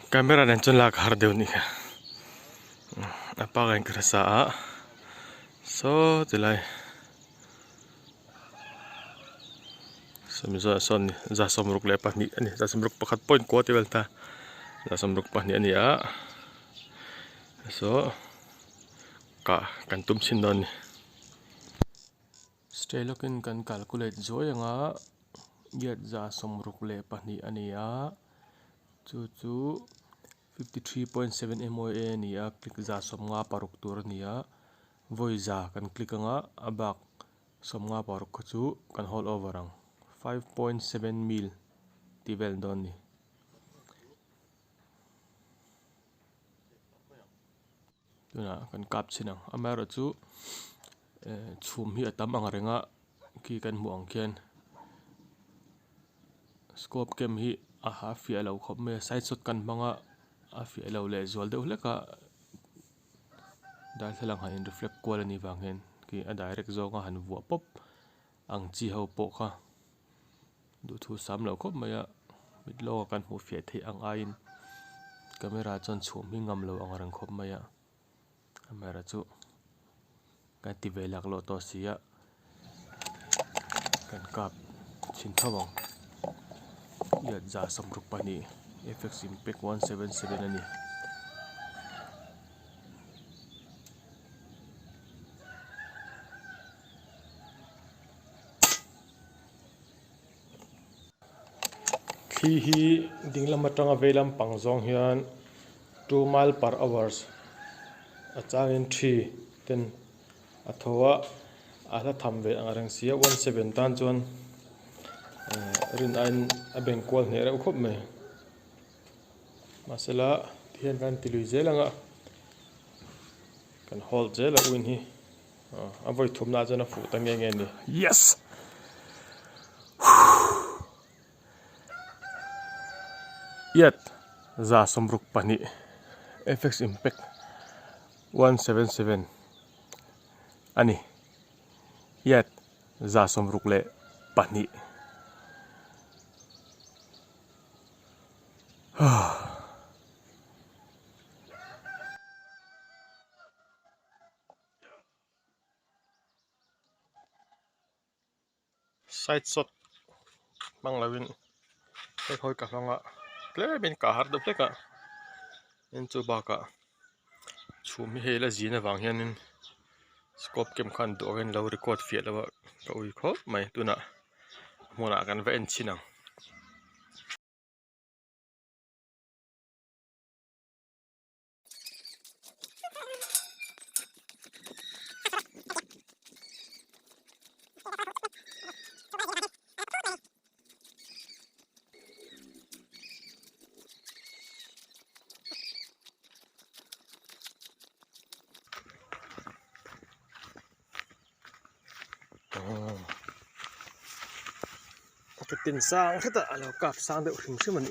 Kamera nan chun lak har deu ni ka apa kan kerasa so tilai samiza son za somruk le pa ni ani za somruk pakhat point ko te welta za somruk pa ni ani so ka kan tum sin don staylokin kan calculate zoyanga yat za somruk le pa ni ani chu 53.7 MOA ni click za somnga paruk tur ni voi za kan click anga abak somnga paruk chu kan hold over ang 5.7 mil tivel don ni tuna kan kap chinang amaro chu chhum hi atam ang renga ki kan muang khian scope kem hi a half fi alo khop me side shot kan manga a fi alo le zol deuh leka dal thalang han reflect kwal ani wanghen ki a direct zonga han vuah pop ang chi ho po kha du thu sam lo khop maya mitlo kan hu fiat thei ang ain camera chon chhum hi ngam lo ang rang khop maya camera chu kan ti velak lo to sia kan kap chin thawang yat za somruk pani FX Impact 177 ani hi dinglam atanga velam pangjong hian 2 mile per hours achangin 3 ten athowa ala thamve angarang sia 17 tan chuan rin ain abeng kwal ne ra khop me masala thian kan tilui zelanga kan hold zela win hi avoi thumna jana fu tange nge ni yes yet za somruk pani FX Impact 177 ani yet za somruk le pani side shot manglawin khoi ka hanga klebin ka har do pleka in chu baka chumi hela zina wang hianin scope kem khan do gen lo record fiat lawa ka ui kho mai tuna mona kan ve en chinang cái tin sang thế ta alo cặp sang được hình chứ mà